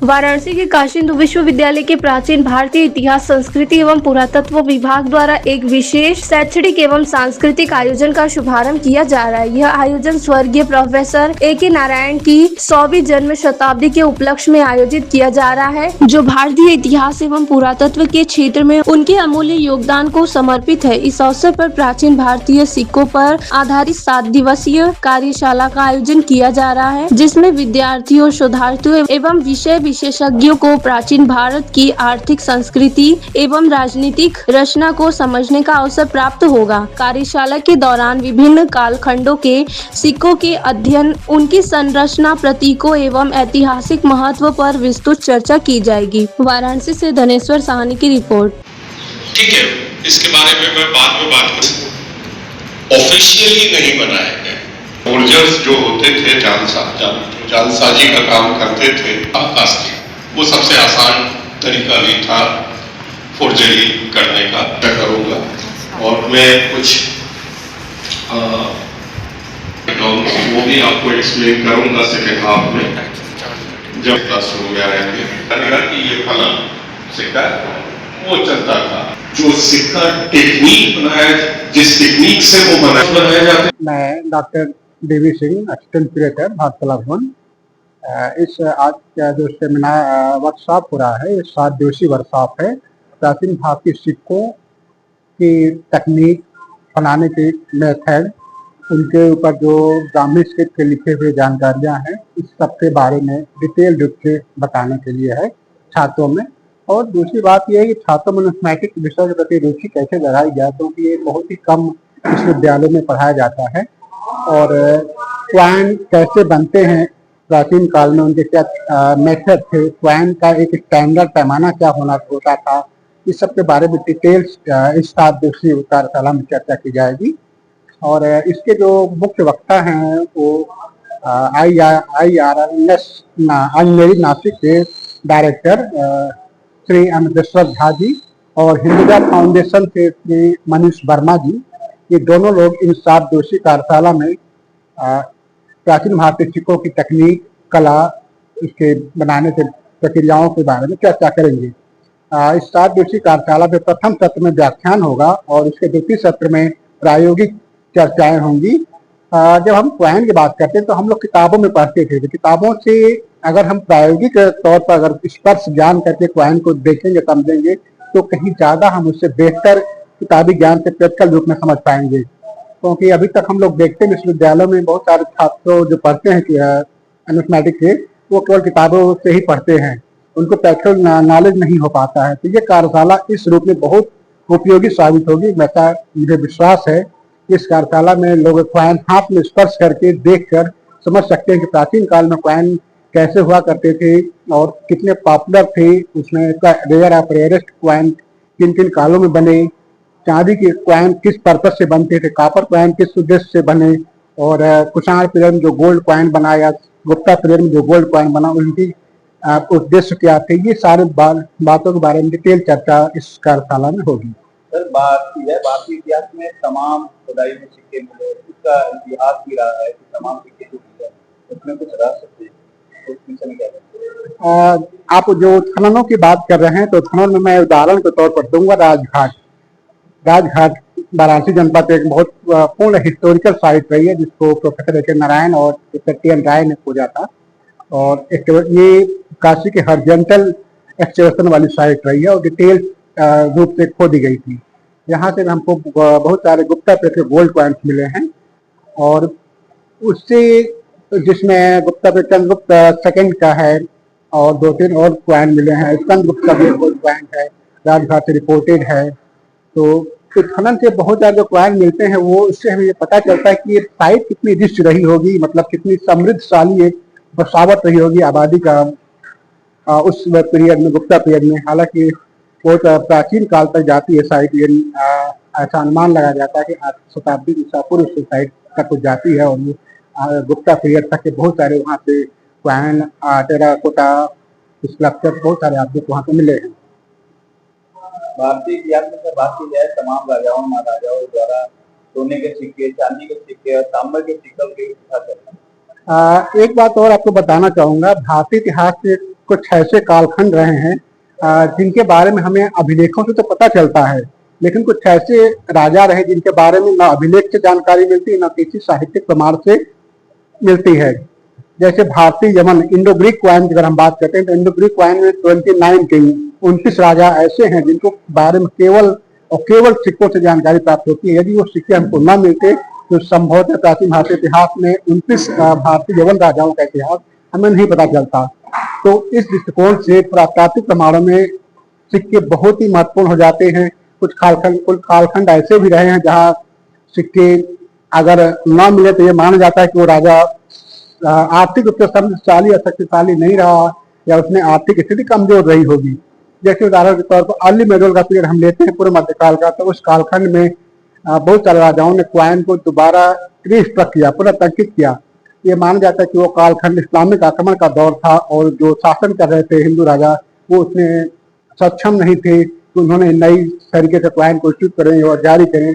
वाराणसी के काशी हिंदू विश्वविद्यालय के प्राचीन भारतीय इतिहास, संस्कृति एवं पुरातत्व विभाग द्वारा एक विशेष शैक्षणिक एवं सांस्कृतिक आयोजन का शुभारंभ किया जा रहा है। यह आयोजन स्वर्गीय प्रोफेसर A.K. नारायण की 100वीं जन्म शताब्दी के उपलक्ष्य में आयोजित किया जा रहा है, जो भारतीय इतिहास एवं पुरातत्व के क्षेत्र में उनके अमूल्य योगदान को समर्पित है। इस अवसर पर प्राचीन भारतीय सिक्कों पर आधारित 7 दिवसीय कार्यशाला का आयोजन किया जा रहा है, जिसमें विद्यार्थियों, शोधार्थियों एवं विषय विशेषज्ञों को प्राचीन भारत की आर्थिक, संस्कृति एवं राजनीतिक रचना को समझने का अवसर प्राप्त होगा। कार्यशाला के दौरान विभिन्न कालखंडों के सिक्कों के अध्ययन, उनकी संरचना, प्रतीकों एवं ऐतिहासिक महत्व पर विस्तृत चर्चा की जाएगी। वाराणसी से धनेश्वर साहनी की रिपोर्ट। ठीक है, इसके बारे में मैं बाद में बात करूँ। ऑफिशियली नहीं बनाए गए फोर्जर्स जो होते थे, जालसाजी का काम करते थे, आकाश थे, वो सबसे आसान तरीका भी था फोर्जरी करने का। मैं करूँगा और मैं कुछ वो भी आपको एक्सप्लेन करूँगा सेकेंड हाफ में, जब क्लासरूम में आएंगे। कि ये फला सिक्का वो चलता था, जो सिक्का टेक्निक बनाया, जिस टेक्निक से वो बनाया जाता है। मैं doctor Devi Singh, assistant curator Bharat कला भवन। इस आज का जो सेमिनार वर्कशॉप हो रहा है, ये 7 दिवसीय वर्कशॉप है। प्राचीन भारतीय सिक्कों की तकनीक, बनाने के मेथड, उनके ऊपर जो ब्राह्मी स्क्रिप्ट के लिखे हुए जानकारियां हैं, इस सब के बारे में डिटेल रूप से बताने के लिए है छात्रों में। और दूसरी बात यह है कि छात्रों में नुस्मैटिक विषय के प्रति रुचि कैसे जगाई जाए, क्योंकि ये बहुत ही कम विश्वविद्यालय में पढ़ाया जाता है। और क्वाइन कैसे बनते हैं, प्राचीन काल में उनके क्या मेथड थे, क्वाइन का एक स्टैंडर्ड पैमाना क्या होता था, इस सब के बारे में डिटेल्स इस 7 दिवसीय कार्यशाला में चर्चा की जाएगी। और इसके जो मुख्य वक्ता हैं वो IRNS इंजीनियरिंग नासिक के डायरेक्टर श्री अमृतेश्वर झा जी और हिंदुजा फाउंडेशन से श्री मनीष वर्मा जी, ये दोनों लोग इन 7 दिवसीय कार्यशाला में प्राचीन भारतीय सिक्कों की तकनीक, कला, इसके बनाने के प्रक्रियाओं के बारे में चर्चा करेंगे। इस 7 दिवसीय कार्यशाला में प्रथम सत्र में व्याख्यान होगा और इसके द्वितीय सत्र में प्रायोगिक चर्चाएं होंगी। जब हम क्वाइन की बात करते हैं तो हम लोग किताबों में पढ़ते थे, तो किताबों से अगर हम प्रायोगिक तौर पर अगर स्पर्श ज्ञान करके क्वाइन को देखेंगे, समझेंगे, तो कहीं ज्यादा हम उससे बेहतर किताबी ज्ञान से प्रैक्टिकल रूप में समझ पाएंगे। क्योंकि अभी तक हम लोग देखते हैं विश्वविद्यालयों में बहुत सारे छात्र जो पढ़ते हैं कि नुस्मैटिक के, वो केवल किताबों से ही पढ़ते हैं, उनको प्रैक्टिकल नॉलेज नहीं हो पाता है। तो ये कार्यशाला इस रूप में बहुत उपयोगी साबित होगी। मुझे विश्वास है इस कार्यशाला में लोग क्वाइन हाथ में स्पर्श करके देख कर समझ सकते हैं कि प्राचीन काल में क्वाइन कैसे हुआ करते थे और कितने पॉपुलर थे, उसमें रेयर ऑफ रेयरेस्ट क्वाइन किन किन कालों में बने, चांदी के क्वाइन किस पर्पज से बनते थे, कॉपर क्वाइन किस उद्देश्य से बने, और कुषाण पीरियड में जो गोल्ड क्वाइन बना या गुप्ता पीरियड में जो गोल्ड क्वाइन बना, उनकी उद्देश्य क्या थे, ये सारे बातों के बारे में डिटेल चर्चा इस कार्यशाला में होगी। सर, बात की है भारतीय इतिहास में तमाम खुदाई में सिक्के मिले, उसका इतिहास भी रहा है कि तमाम सिक्के जो मिले उसमें कुछ रह सकते हैं, तो उसमें क्या करते हैं? आप जो खननों की बात कर रहे हैं, तो खनन में मैं उदाहरण के तौर पर दूंगा राजघाट वाराणसी जनपद एक बहुत पूर्ण हिस्टोरिकल साइट रही है, जिसको प्रोफेसर A.K. नारायण और TN राय ने खोजा था। और ये काशी के हॉरिजॉन्टल एक्सकवेशन वाली साइट रही है और डिटेल रूप से खोदी गई थी। यहाँ से हमको बहुत सारे गुप्ता पीरियड के गोल्ड कॉइन्स मिले हैं, और उससे जिसमें गुप्ता पीरियड चंद्रगुप्त सेकंड का है और 2-3 और क्वाइन मिले हैं। स्कंदगुप्त का भी गोल्ड क्वाइन है, राजघाट से रिपोर्टेड है। तो खनन से बहुत ज्यादा जो क्वाइन मिलते हैं, वो उससे हमें ये पता चलता है कि ये साइट कितनी रिच रही होगी, मतलब कितनी समृद्धशाली एक बसावट रही होगी आबादी का उस पीरियड में, गुप्ता पीरियड में। हालांकि बहुत प्राचीन काल तक जाती है साइट, ये ऐसा अनुमान लगाया जाता है कि 8 शताब्दी ईसा पूर्व से साइट तक कुछ जाती है, और ये गुप्ता पीरियड तक के बहुत सारे वहाँ पे क्वाइन, टेराकोटा स्कल्पचर, बहुत सारे ऑब्जेक्ट वहाँ पे मिले हैं। भारतीय इतिहास में सर बात की जाए, तमाम राजाओं महाराजाओं द्वारा सोने के सिक्के, चांदी के सिक्के और तांबे के सिक्कों के एक बात और आपको बताना चाहूंगा, भारतीय इतिहास कुछ ऐसे कालखंड रहे हैं जिनके बारे में हमें अभिलेखों से तो पता चलता है, लेकिन कुछ ऐसे राजा रहे जिनके बारे में न अभिलेख से जानकारी मिलती, न किसी साहित्यिक प्रमाण से मिलती है। जैसे भारतीय यमन इंडो ग्रीक क्वाइन की अगर हम बात करते हैं तो इंडो ग्रीक क्वाइन में 29 किंग 29 राजा ऐसे हैं जिनको बारे में केवल सिक्कों से जानकारी प्राप्त होती है। यदि वो सिक्के हमको न मिलते तो संभवतः प्राचीन भारतीय इतिहास में 29 भारतीय यवन राजाओं का इतिहास हमें नहीं पता चलता। तो इस दृष्टिकोण से पुरातात्विक प्रमाणों में सिक्के बहुत ही महत्वपूर्ण हो जाते हैं। कुछ कालखंड ऐसे भी रहे हैं जहाँ सिक्के अगर न मिले तो ये माना जाता है कि वो राजा आर्थिक रूप से समृद्धशाली या शक्तिशाली नहीं रहा, या उसमें आर्थिक स्थिति कमजोर रही होगी। जैसे उदाहरण के तौर पर अर्ली मेडोल का पीरियड हम लेते हैं पूर्व मध्यकाल का, तो उस कालखंड में बहुत सारे राजाओं ने क्वाइन को दोबारा रिस्ट्रक्ट किया, पुनर्तंकित किया। ये माना जाता है कि वो कालखंड इस्लामिक आक्रमण का दौर था और जो शासन कर रहे थे हिंदू राजा वो उसमें सक्षम नहीं थे, तो उन्होंने नई तरीके से क्वाइन को इश्यू करें और जारी करें